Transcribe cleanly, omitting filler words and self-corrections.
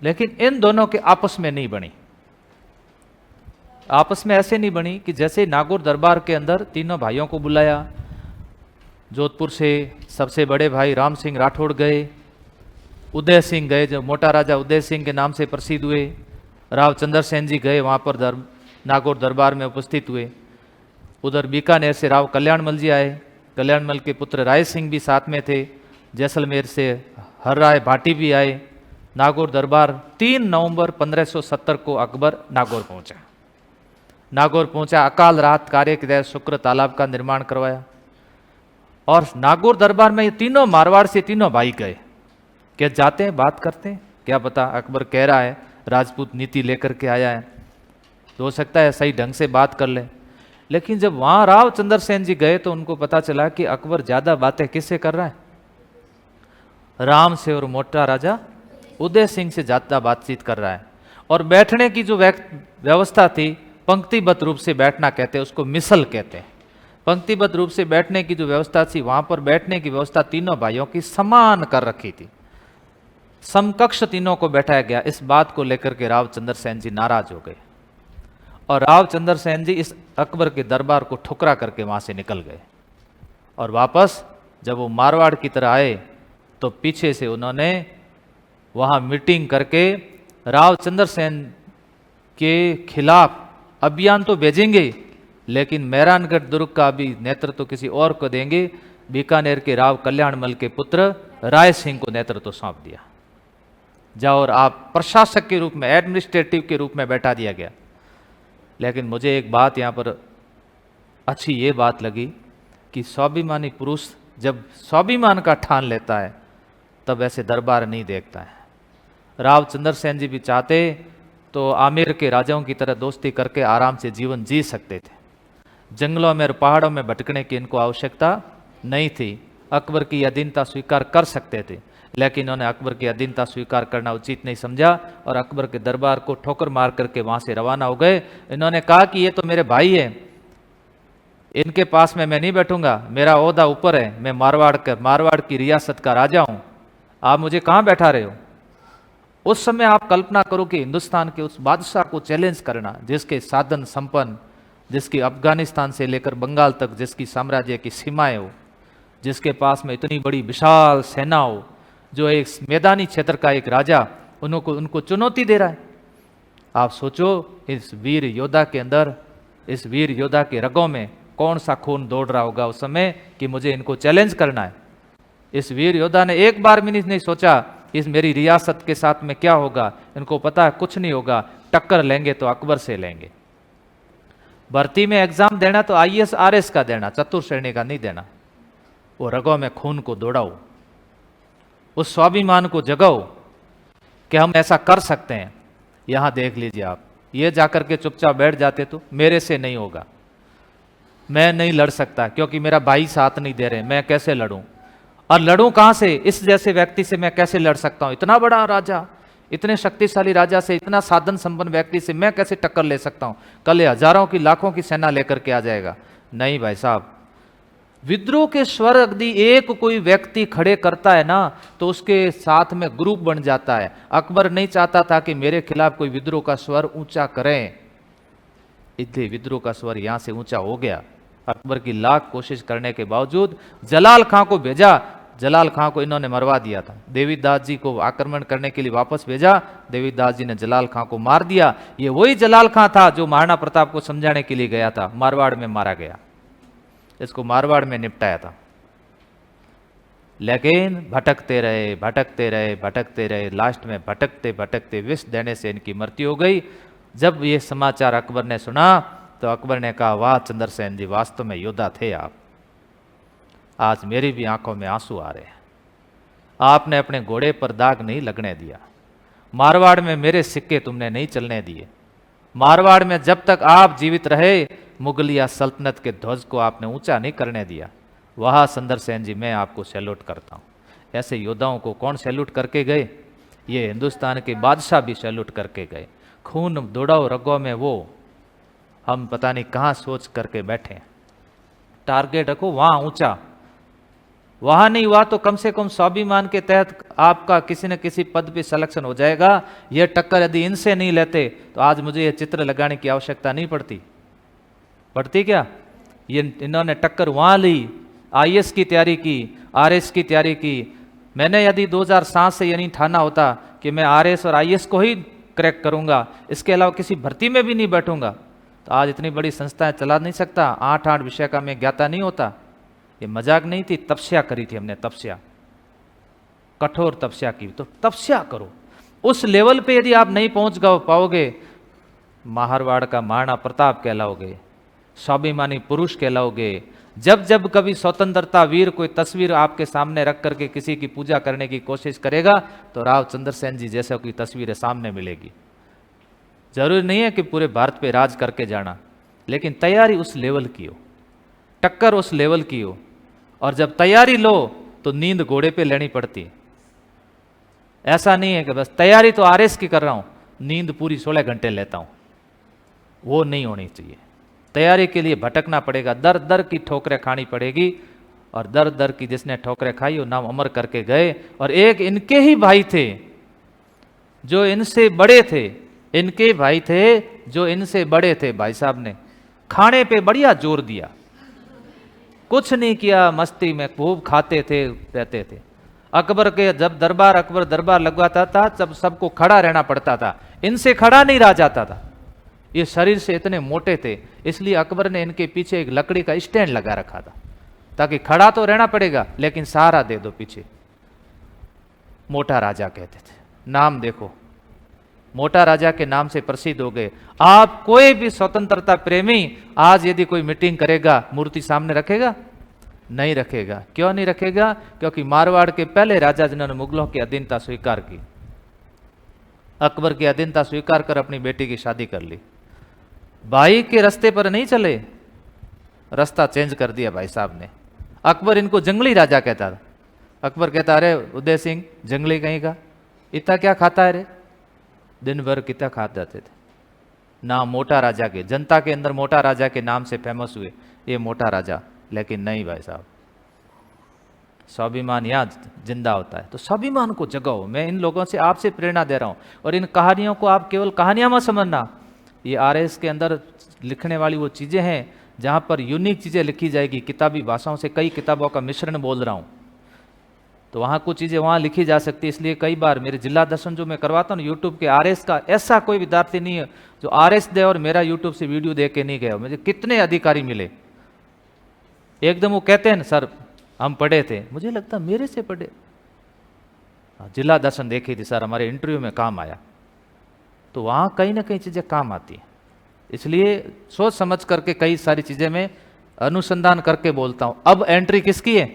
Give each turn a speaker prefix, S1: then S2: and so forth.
S1: लेकिन इन दोनों के आपस में नहीं बनी। आपस में ऐसे नहीं बनी कि जैसे नागौर दरबार के अंदर तीनों भाइयों को बुलाया, जोधपुर से सबसे बड़े भाई राम सिंह राठौड़ गए, उदय सिंह गए जो मोटा राजा उदय सिंह के नाम से प्रसिद्ध हुए, राव चंद्र सेन जी गए वहाँ पर नागौर दरबार में उपस्थित हुए। उधर बीकानेर से राव कल्याणमल जी आए, कल्याणमल के पुत्र राय सिंह भी साथ में थे, जैसलमेर से हर राय भाटी भी आए। नागौर दरबार 3 नवंबर 1570 को अकबर नागौर पहुंचा। नागौर पहुंचा, अकाल राहत कार्य के तहत शुक्र तालाब का निर्माण करवाया। और नागौर दरबार में ये तीनों मारवाड़ से तीनों भाई गए, क्या जाते हैं बात करते हैं, क्या पता अकबर कह रहा है राजपूत नीति लेकर के आया है तो हो सकता है सही ढंग से बात कर ले। लेकिन जब वहां राव चंद्र सेन जी गए तो उनको पता चला कि अकबर ज्यादा बातें किससे कर रहा है, राम से और मोटा राजा उदय सिंह से ज्यादा बातचीत कर रहा है। और बैठने की जो व्यवस्था थी, पंक्तिबद्ध रूप से बैठना कहते हैं उसको, मिसल कहते हैं। पंक्तिबद्ध रूप से बैठने की जो व्यवस्था थी, वहां पर बैठने की व्यवस्था तीनों भाइयों की समान कर रखी थी, समकक्ष तीनों को बैठाया गया। इस बात को लेकर के राव चंद्र सेन जी नाराज हो गए और राव चंद्र सेन जी इस अकबर के दरबार को ठुकरा करके वहां से निकल गए। और वापस जब वो मारवाड़ की तरह आए तो पीछे से उन्होंने वहां मीटिंग करके राव चंद्र सेन के खिलाफ अभियान तो भेजेंगे, लेकिन मेहरानगढ़ दुर्ग का भी नेतृत्व किसी और को देंगे। बीकानेर के राव कल्याणमल के पुत्र राय सिंह को नेतृत्व सौंप दिया, जाओ और आप प्रशासक के रूप में, एडमिनिस्ट्रेटिव के रूप में बैठा दिया गया। लेकिन मुझे एक बात यहाँ पर अच्छी ये बात लगी कि स्वाभिमानी पुरुष जब स्वाभिमान का ठान लेता है तब ऐसे दरबार नहीं देखता है। राव चंद्र सेन जी भी चाहते तो आमेर के राजाओं की तरह दोस्ती करके आराम से जीवन जी सकते थे, जंगलों में और पहाड़ों में भटकने की इनको आवश्यकता नहीं थी। अकबर की अधीनता स्वीकार कर सकते थे, लेकिन इन्होंने अकबर की अधीनता स्वीकार करना उचित नहीं समझा और अकबर के दरबार को ठोकर मार करके वहां से रवाना हो गए। इन्होंने कहा कि ये तो मेरे भाई है, इनके पास में मैं नहीं बैठूंगा, मेरा ओहदा ऊपर है, मैं मारवाड़ की रियासत का राजा हूं, आप मुझे कहां बैठा रहे हो। उस समय आप कल्पना करो कि हिंदुस्तान के उस बादशाह को चैलेंज करना, जिसके साधन संपन्न, जिसकी अफगानिस्तान से लेकर बंगाल तक जिसकी साम्राज्य की सीमाएं हो, जिसके पास में इतनी बड़ी विशाल सेना हो, जो एक मैदानी क्षेत्र का एक राजा उनको चुनौती दे रहा है। आप सोचो इस वीर योद्धा के अंदर, इस वीर योद्धा के रगों में कौन सा खून दौड़ रहा होगा उस समय कि मुझे इनको चैलेंज करना है। इस वीर योद्धा ने एक बार भी नहीं सोचा इस मेरी रियासत के साथ में क्या होगा। इनको पता है कुछ नहीं होगा, टक्कर लेंगे तो अकबर से लेंगे। भर्ती में एग्जाम देना तो IAS RS का देना, चतुर श्रेणी का नहीं देना। वो रगों में खून को दौड़ाओ, उस स्वाभिमान को जगाओ कि हम ऐसा कर सकते हैं। यहां देख लीजिए आप, ये जाकर के चुपचाप बैठ जाते तो मेरे से नहीं होगा, मैं नहीं लड़ सकता क्योंकि मेरा भाई साथ नहीं दे रहे, मैं कैसे लड़ूं, और लड़ूं कहां से, इस जैसे व्यक्ति से मैं कैसे लड़ सकता हूं, इतना बड़ा राजा, इतने शक्तिशाली राजा से, इतना साधन संपन्न व्यक्ति से मैं कैसे टक्कर ले सकता हूं। कल ये हजारों की लाखों की सेना लेकर के आ जाएगा। नहीं भाई साहब, विद्रोह के स्वर यदि एक कोई व्यक्ति खड़े करता है ना तो उसके साथ में ग्रुप बन जाता है। अकबर नहीं चाहता था कि मेरे खिलाफ कोई विद्रोह का स्वर ऊंचा करें, इसलिए विद्रोह का स्वर यहां से ऊंचा हो गया। अकबर की लाख कोशिश करने के बावजूद जलाल खां को भेजा, जलाल खां को इन्होंने मरवा दिया था। देवीदास जी को आक्रमण करने के लिए वापस भेजा, देवीदास जी ने जलाल खां को मार दिया। ये वही जलाल खां था जो महाराणा प्रताप को समझाने के लिए गया था, मारवाड़ में मारा गया, इसको मारवाड़ में निपटाया था। लेकिन भटकते रहे भटकते रहे भटकते रहे, लास्ट में भटकते भटकते विष देने से इनकी मृत्यु हो गई। जब ये समाचार अकबर ने सुना तो अकबर ने कहा, वाह चंद्रसेन जी, वास्तव में योद्धा थे आप, आज मेरी भी आंखों में आंसू आ रहे हैं। आपने अपने घोड़े पर दाग नहीं लगने दिया, मारवाड़ में मेरे सिक्के तुमने नहीं चलने दिए, मारवाड़ में जब तक आप जीवित रहे मुगलिया सल्तनत के ध्वज को आपने ऊंचा नहीं करने दिया। वहां चंद्रसेन जी, मैं आपको सैल्यूट करता हूं। ऐसे योद्धाओं को कौन सैल्यूट करके गए, ये हिंदुस्तान के बादशाह भी सैल्यूट करके गए। खून दौड़ाओ रगों में, वो हम पता नहीं कहां सोच करके बैठे। टारगेट रखो वहां ऊंचा, वहां नहीं हुआ तो कम से कम स्वाभिमान के तहत आपका किसी न किसी पद पे सिलेक्शन हो जाएगा। यह टक्कर यदि इनसे नहीं लेते तो आज मुझे यह चित्र लगाने की आवश्यकता नहीं पड़ती। पड़ती क्या? ये इन्होंने टक्कर वहां ली, आईएएस की तैयारी की, आरएस की तैयारी की। मैंने यदि 2007 से ये नहीं ठाना होता कि मैं आरएस और आईएएस को ही क्रैक करूंगा, इसके अलावा किसी भर्ती में भी नहीं बैठूंगा, तो आज इतनी बड़ी संस्थाएं चला नहीं सकता। 8 विषय का मैं ज्ञाता नहीं होता। ये मजाक नहीं थी, तपस्या करी थी हमने, तपस्या, कठोर तपस्या की। तो तपस्या करो। उस लेवल पे यदि आप नहीं पहुंच पाओगे, मारवाड़ का महाराणा प्रताप कहलाओगे, स्वाभिमानी पुरुष कहलाओगे। जब जब कभी स्वतंत्रता वीर कोई तस्वीर आपके सामने रख करके किसी की पूजा करने की कोशिश करेगा तो राव चंद्रसेन जी जैसा कोई तस्वीर सामने मिलेगी। जरूरी नहीं है कि पूरे भारत पे राज करके जाना, लेकिन तैयारी उस लेवल की हो, टक्कर उस लेवल की हो। और जब तैयारी लो तो नींद घोड़े पे लेनी पड़ती है। ऐसा नहीं है कि बस तैयारी तो आरएस की कर रहा हूं, नींद पूरी 16 घंटे लेता हूं, वो नहीं होनी चाहिए। तैयारी के लिए भटकना पड़ेगा, दर दर की ठोकरें खानी पड़ेगी। और दर दर की जिसने ठोकरें खाई वो नाम अमर करके गए। और एक इनके ही भाई थे जो इनसे बड़े थे, इनके भाई थे जो इनसे बड़े थे। भाई साहब ने खाने पे बढ़िया जोर दिया, कुछ नहीं किया, मस्ती में खूब खाते थे, रहते थे। अकबर के जब अकबर दरबार लगवाता था तब सबको खड़ा रहना पड़ता था, इनसे खड़ा नहीं रहा जाता था। ये शरीर से इतने मोटे थे, इसलिए अकबर ने इनके पीछे एक लकड़ी का स्टैंड लगा रखा था, ताकि खड़ा तो रहना पड़ेगा लेकिन सहारा दे दो पीछे। मोटा राजा कहते थे। नाम देखो, मोटा राजा के नाम से प्रसिद्ध हो गए। आप कोई भी स्वतंत्रता प्रेमी आज यदि कोई मीटिंग करेगा, मूर्ति सामने रखेगा? नहीं रखेगा। क्यों नहीं रखेगा? क्योंकि मारवाड़ के पहले राजा जिन्होंने मुगलों की अधीनता स्वीकार की, अकबर की अधीनता स्वीकार कर अपनी बेटी की शादी कर ली। भाई के रास्ते पर नहीं चले, रास्ता चेंज कर दिया भाई साहब ने। अकबर इनको जंगली राजा कहता था। अकबर कहता, अरे उदय सिंह जंगली कहीं का, इतना क्या खाता है रे? दिन भर कितना खा जाते थे। नाम मोटा राजा के, जनता के अंदर मोटा राजा के नाम से फेमस हुए, ये मोटा राजा। लेकिन नहीं भाई साहब, स्वाभिमान यहाँ जिंदा होता है। तो स्वाभिमान को जगाओ। मैं इन लोगों से आपसे प्रेरणा दे रहा हूं। और इन कहानियों को आप केवल कहानियां मत समझना, ये आरएस के अंदर लिखने वाली वो चीजें हैं जहां पर यूनिक चीजें लिखी जाएगी। किताबी भाषाओं से कई किताबों का मिश्रण बोल रहा हूं, तो वहां कुछ चीजें वहां लिखी जा सकती है। इसलिए कई बार मेरे जिला दर्शन जो मैं करवाता हूँ यूट्यूब के, आरएस का ऐसा कोई विद्यार्थी नहीं है जो आरएस दे और मेरा यूट्यूब से वीडियो देख के नहीं गया। मुझे कितने अधिकारी मिले, एकदम वो कहते हैं ना सर हम पढ़े थे, मुझे लगता मेरे से पढ़े। जिला दर्शन देखी थी सर, हमारे इंटरव्यू में काम आया। तो वहां कहीं ना कहीं चीजें काम आती हैं। इसलिए सोच समझ करके कई सारी चीजें मैं अनुसंधान करके बोलता हूं। अब एंट्री किसकी है?